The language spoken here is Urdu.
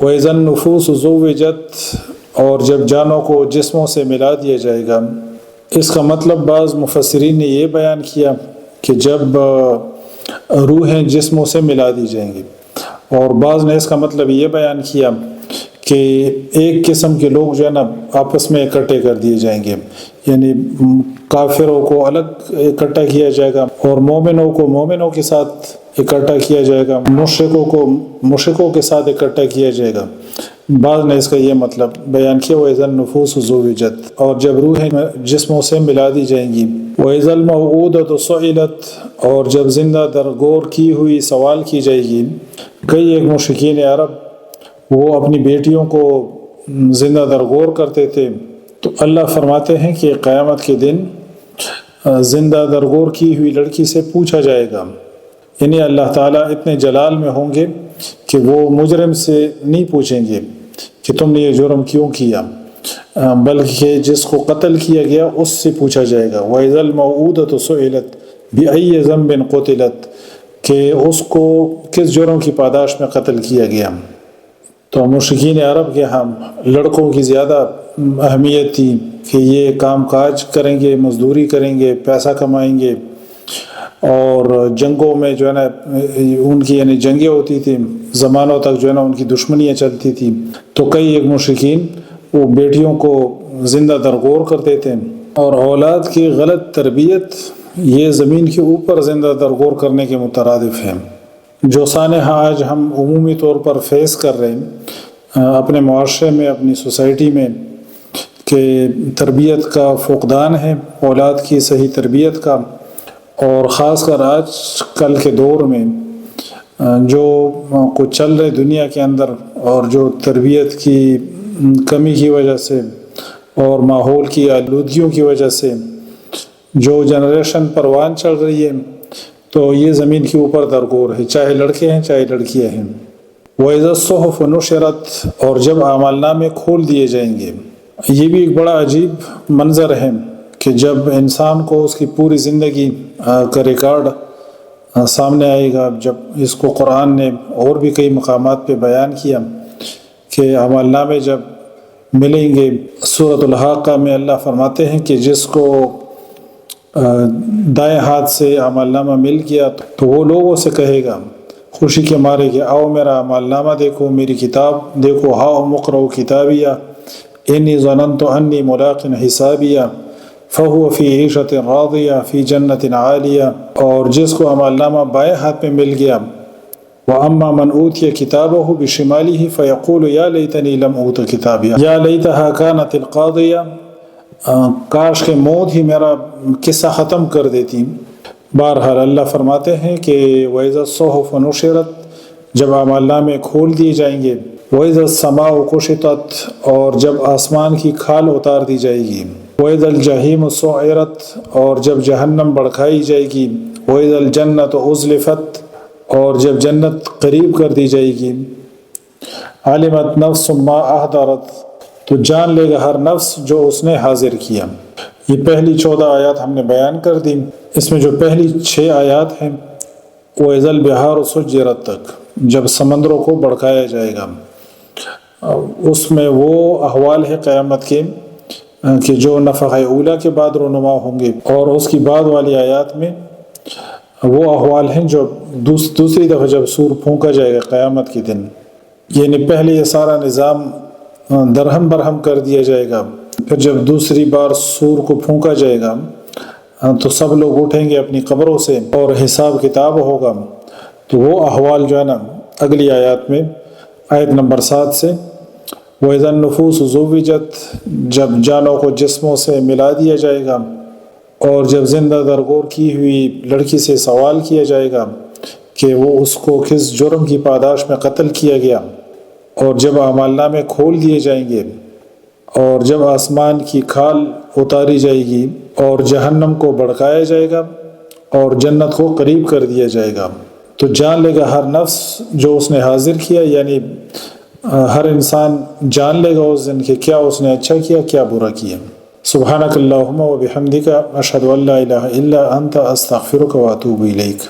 وَإِذَا النُّفُوسُ زُوِّجَتْ اور جب جانوں کو جسموں سے ملا دیا جائے گا۔ اس کا مطلب بعض مفسرین نے یہ بیان کیا کہ جب روحیں جسموں سے ملا دی جائیں گی، اور بعض نے اس کا مطلب یہ بیان کیا کہ ایک قسم کے لوگ جو ہے نا آپس میں اکٹھے کر دیے جائیں گے، یعنی کافروں کو الگ اکٹھا کیا جائے گا اور مومنوں کو مومنوں کے ساتھ اکٹھا کیا جائے گا، مشرکوں کو مشرکوں کے ساتھ اکٹھا کیا جائے گا۔ بعض نے اس کا یہ مطلب بیان کیا وَإِذَا النُّفُوسُ زُوِّجَتْ، اور جب روحیں جسموں سے ملا دی جائیں گی۔ وَإِذَا الْمَوْءُودَةُ سُئِلَتْ، اور جب زندہ درگور کی ہوئی سوال کی جائے گی۔ کئی ایک مشرکین عرب وہ اپنی بیٹیوں کو زندہ درگور کرتے تھے، تو اللہ فرماتے ہیں کہ قیامت کے دن زندہ درگور کی ہوئی لڑکی سے پوچھا جائے گا، یعنی اللہ تعالیٰ اتنے جلال میں ہوں گے کہ وہ مجرم سے نہیں پوچھیں گے کہ تم نے یہ جرم کیوں کیا، بلکہ جس کو قتل کیا گیا اس سے پوچھا جائے گا۔ وَإِذَا الْمَوْءُودَةُ سُئِلَتْ بِأَيِّ ذَنبٍ قُتِلَتْ، کہ اس کو کس جرم کی پاداش میں قتل کیا گیا۔ تو مشرکین عرب کے ہاں لڑکوں کی زیادہ اہمیت تھی کہ یہ کام کاج کریں گے، مزدوری کریں گے، پیسہ کمائیں گے، اور جنگوں میں جو ہے نا ان کی یعنی جنگیں ہوتی تھیں، زمانوں تک جو ہے نا ان کی دشمنیاں چلتی تھیں، تو کئی ایک مشرکین وہ بیٹیوں کو زندہ درگور کرتے تھے، اور اولاد کی غلط تربیت یہ زمین کے اوپر زندہ درگور کرنے کے مترادف ہیں، جو سانحہ آج ہم عمومی طور پر فیس کر رہے ہیں اپنے معاشرے میں، اپنی سوسائٹی میں، کہ تربیت کا فقدان ہے، اولاد کی صحیح تربیت کا، اور خاص کر آج کل کے دور میں جو کچھ چل رہے دنیا کے اندر، اور جو تربیت کی کمی کی وجہ سے اور ماحول کی آلودگیوں کی وجہ سے جو جنریشن پروان چل رہی ہے، تو یہ زمین کے اوپر درگور ہے، چاہے لڑکے ہیں چاہے لڑکیاں ہیں۔ وَإِذَا الصُّحُفُ نُشِرَتْ، اور جب اعمال نامے کھول دیے جائیں گے۔ یہ بھی ایک بڑا عجیب منظر ہے کہ جب انسان کو اس کی پوری زندگی کا ریکارڈ سامنے آئے گا، جب اس کو قرآن نے اور بھی کئی مقامات پہ بیان کیا کہ اعمال نامے جب ملیں گے۔ سورۃ الحاقہ میں اللہ فرماتے ہیں کہ جس کو دائیں ہاتھ سے اعمال نامہ مل گیا تو وہ لوگوں سے کہے گا خوشی کے مارے کہ آؤ میرا اعمال نامہ دیکھو، میری کتاب دیکھو، ہاؤ اقرؤ کتابیہ انی ظننت انی ملاق حسابیہ فہو فی عیشۃ راضیہ فی جنت عالیہ، اور جس کو اعمال نامہ بائیں ہاتھ میں مل گیا، وَأَمَّا مَنْ أُوتِيَ كِتَابَهُ بِشِمَالِهِ فَيَقُولُ يَا لَيْتَنِي لَمْ أُوتَ كِتَابِيَهْ يَا لَيْتَهَا كَانَتِ الْقَاضِيَةَ، کاش کہ موت ہی میرا قصہ ختم کر دیتی۔ بہرحال اللہ فرماتے ہیں کہ وَإِذَا الصُّحُفُ نُشِرَتْ، جب اعمال نامے کھول دیے جائیں گے۔ وَإِذَا السَّمَاءُ كُشِطَتْ، اور جب آسمان کی کھال اتار دی جائے گی۔ وَإِذَا الْجَحِيمُ سُعِّرَتْ، اور جب جہنم بھڑکائی جائے گی۔ وَإِذَا الْجَنَّةُ أُزْلِفَتْ، اور جب جنت قریب کر دی جائے گی۔ عَلِمَتْ نَفْسٌ مَّا أَحْضَرَتْ، تو جان لے گا ہر نفس جو اس نے حاضر کیا۔ یہ پہلی 14 آیات ہم نے بیان کر دی۔ اس میں جو پہلی 6 آیات ہیں وَإِذَا الْبِحَارُ سُجِّرَتْ تک، جب سمندروں کو بھڑکایا جائے گا، اس میں وہ احوال ہے قیامت کے کہ جو نفخہ اولیٰ کے بعد رونما ہوں گے، اور اس کی بعد والی آیات میں وہ احوال ہیں جو دوسری دفعہ جب سور پھونکا جائے گا قیامت کے دن، یعنی پہلے یہ سارا نظام درہم برہم کر دیا جائے گا، پھر جب دوسری بار سور کو پھونکا جائے گا تو سب لوگ اٹھیں گے اپنی قبروں سے اور حساب کتاب ہوگا۔ تو وہ احوال جو ہے نا اگلی آیات میں آیت نمبر 7 سے وَإِذَا النُّفُوسُ زُوِّجَتْ، جب جانوں کو جسموں سے ملا دیا جائے گا، اور جب زندہ درگور کی ہوئی لڑکی سے سوال کیا جائے گا کہ وہ اس کو کس جرم کی پاداش میں قتل کیا گیا، اور جب اعمال نامے کھول دیے جائیں گے، اور جب آسمان کی کھال اتاری جائے گی، اور جہنم کو بھڑکایا جائے گا، اور جنت کو قریب کر دیا جائے گا، تو جان لے گا ہر نفس جو اس نے حاضر کیا، یعنی ہر انسان جان لے گا اس دن کہ کیا اس نے اچھا کیا کیا برا کیا۔ سبحانک اللہم و بحمدک اشہد ان لا الہ الا انت استغفرک و اتوب الیک۔